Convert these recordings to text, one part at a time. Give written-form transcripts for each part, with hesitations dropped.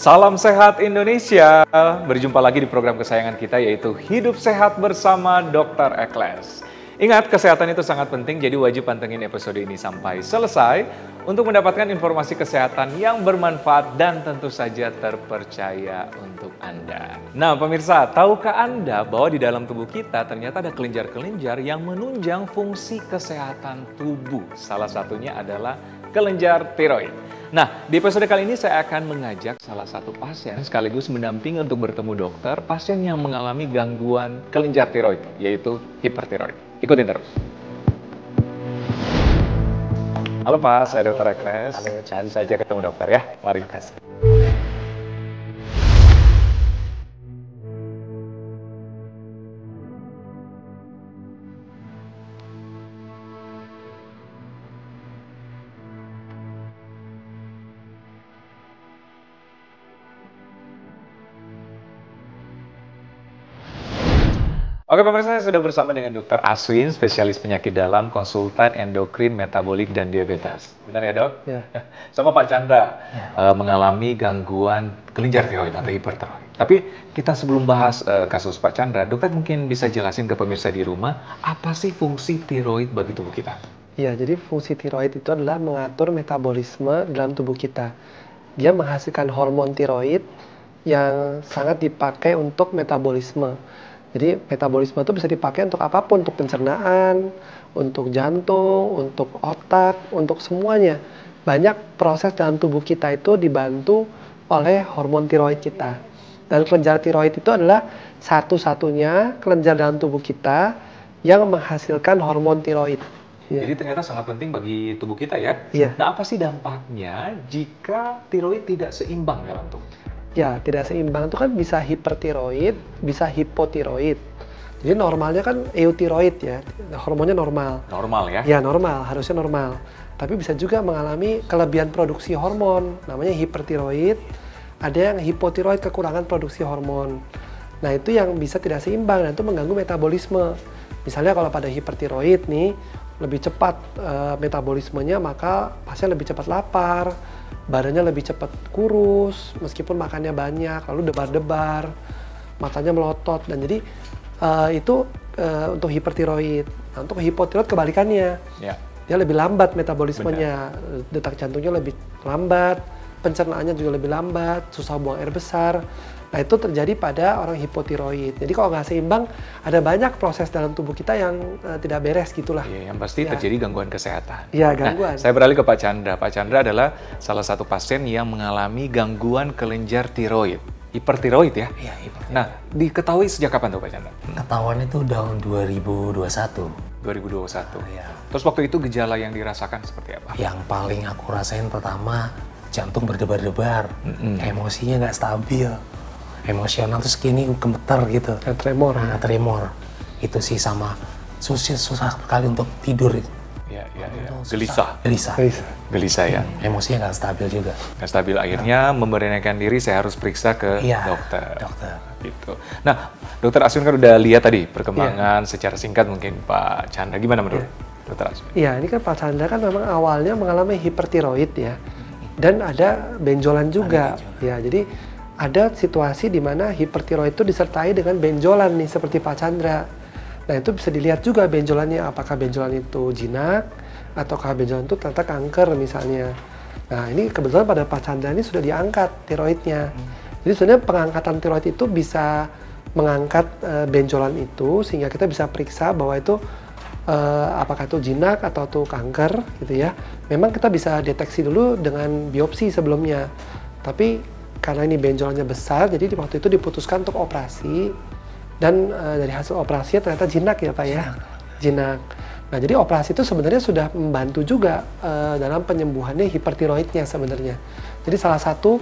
Salam sehat Indonesia. Berjumpa lagi di program kesayangan kita yaitu Hidup Sehat bersama Dr. Ekles. Ingat, kesehatan itu sangat penting, jadi wajib pantengin episode ini sampai selesai untuk mendapatkan informasi kesehatan yang bermanfaat dan tentu saja terpercaya untuk Anda. Nah pemirsa, tahukah Anda bahwa di dalam tubuh kita ternyata ada kelenjar-kelenjar yang menunjang fungsi kesehatan tubuh. Salah satunya adalah kelenjar tiroid. Nah, di episode kali ini saya akan mengajak salah satu pasien sekaligus mendampingi untuk bertemu dokter pasien yang mengalami gangguan kelenjar tiroid, yaitu hipertiroid. Ikutin terus. Halo Pak, saya Dr. Ekles. Halo, Chan. Saja ketemu dokter ya. Mari. Kasih. Oke pemirsa, saya sudah bersama dengan Dr. Aswin, spesialis penyakit dalam, konsultan endokrin, metabolik, dan diabetes. Benar ya dok? Ya. Sama Pak Chandra, mengalami gangguan kelenjar tiroid atau hipertiroid. Tapi kita sebelum bahas kasus Pak Chandra, dokter mungkin bisa jelasin ke pemirsa di rumah, apa sih fungsi tiroid bagi tubuh kita? Ya, jadi fungsi tiroid itu adalah mengatur metabolisme dalam tubuh kita. Dia menghasilkan hormon tiroid yang sangat dipakai untuk metabolisme. Jadi metabolisme itu bisa dipakai untuk apapun, untuk pencernaan, untuk jantung, untuk otak, untuk semuanya. Banyak proses dalam tubuh kita itu dibantu oleh hormon tiroid kita. Dan kelenjar tiroid itu adalah satu-satunya kelenjar dalam tubuh kita yang menghasilkan hormon tiroid. Ya. Jadi ternyata sangat penting bagi tubuh kita ya. Iya. Nah apa sih dampaknya jika tiroid tidak seimbang dalam tubuh? Ya, tidak seimbang itu kan bisa hipertiroid, bisa hipotiroid. Jadi normalnya kan eutiroid ya, hormonnya normal. Normal ya? Ya, normal, harusnya normal. Tapi bisa juga mengalami kelebihan produksi hormon, namanya hipertiroid. Ada yang hipotiroid, kekurangan produksi hormon. Nah, itu yang bisa tidak seimbang dan itu mengganggu metabolisme. Misalnya kalau pada hipertiroid nih, lebih cepat metabolismenya, maka pasien lebih cepat lapar, badannya lebih cepat kurus, meskipun makannya banyak, lalu debar-debar, matanya melotot, dan jadi itu untuk hipertiroid. Nah, untuk hipotiroid kebalikannya, ya. Dia lebih lambat metabolismenya, detak jantungnya lebih lambat, pencernaannya juga lebih lambat, susah buang air besar. Nah itu terjadi pada orang hipotiroid. Jadi kalau nggak seimbang, ada banyak proses dalam tubuh kita yang tidak beres gitulah. Iya, yang pasti terjadi gangguan kesehatan. Iya, gangguan. Nah, saya beralih ke Pak Chandra. Pak Chandra adalah salah satu pasien yang mengalami gangguan kelenjar tiroid. Hipertiroid ya? Iya, hipertiroid. Nah, diketahui sejak kapan tuh Pak Chandra? Ketahuan itu tahun 2021. 2021. Iya. Terus waktu itu gejala yang dirasakan seperti apa? Yang paling aku rasain pertama, jantung berdebar-debar, emosinya nggak stabil. Emosional terus gini gemeter gitu. Tremor. Nah, tremor. Itu sih sama susah sekali untuk tidur. Iya. Gelisah ya. Emosinya nggak stabil juga. Nggak stabil, akhirnya memberanikan diri saya harus periksa ke dokter. Gitu. Nah, dokter Aswin kan udah lihat tadi perkembangan secara singkat mungkin Pak Chandra. Gimana menurut dokter Aswin? Iya, ini kan Pak Chandra kan memang awalnya mengalami hipertiroid ya. Dan ada benjolan juga. Ya, jadi ada situasi di mana hipertiroid itu disertai dengan benjolan nih seperti Pak Chandra. Nah itu bisa dilihat juga benjolannya, apakah benjolan itu jinak ataukah benjolan itu ternyata kanker misalnya. Nah ini kebetulan pada Pak Chandra ini sudah diangkat tiroidnya. Jadi sebenarnya pengangkatan tiroid itu bisa mengangkat benjolan itu sehingga kita bisa periksa bahwa itu apakah itu jinak atau itu kanker gitu ya. Memang kita bisa deteksi dulu dengan biopsi sebelumnya. Tapi karena ini benjolannya besar, jadi waktu itu diputuskan untuk operasi. Dan dari hasil operasinya ternyata jinak ya Pak ya. Jinak. Nah jadi operasi itu sebenarnya sudah membantu juga dalam penyembuhannya hipertiroidnya sebenarnya. Jadi salah satu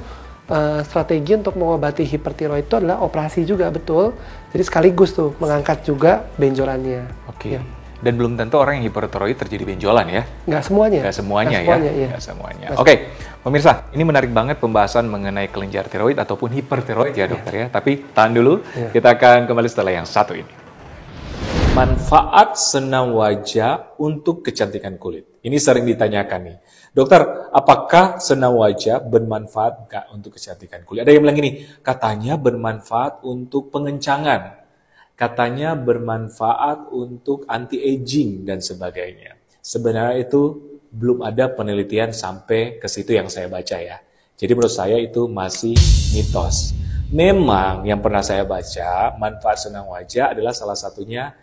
strategi untuk mengobati hipertiroid itu adalah operasi juga, betul. Jadi sekaligus tuh mengangkat juga benjolannya. Oke. Ya. Dan belum tentu orang yang hipertiroid terjadi benjolan ya? Nggak semuanya. Nggak semuanya ya? Iya. Nggak semuanya. Oke, pemirsa, ini menarik banget pembahasan mengenai kelenjar tiroid ataupun hipertiroid ya dokter ya. Tapi tahan dulu, kita akan kembali setelah yang satu ini. Manfaat senam wajah untuk kecantikan kulit. Ini sering ditanyakan nih. Dokter, apakah senam wajah bermanfaat nggak untuk kecantikan kulit? Ada yang bilang gini, katanya bermanfaat untuk pengencangan. Katanya bermanfaat untuk anti-aging dan sebagainya. Sebenarnya itu belum ada penelitian sampai ke situ yang saya baca ya. Jadi menurut saya itu masih mitos. Memang yang pernah saya baca, manfaat senam wajah adalah salah satunya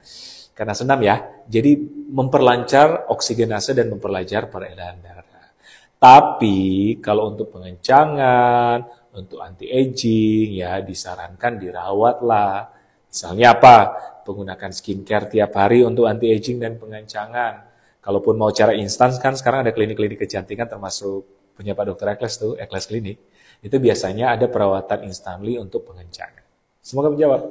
karena senam ya. Jadi memperlancar oksigenase dan memperlancar peredaran darah. Tapi kalau untuk pengencangan, untuk anti-aging ya disarankan dirawatlah. Misalnya apa? Menggunakan skincare tiap hari untuk anti-aging dan pengencangan. Kalaupun mau cara instan kan sekarang ada klinik-klinik kecantikan termasuk punya Pak Dr. Ekles tuh, Ekles Klinik. Itu biasanya ada perawatan instantly untuk pengencangan. Semoga menjawab.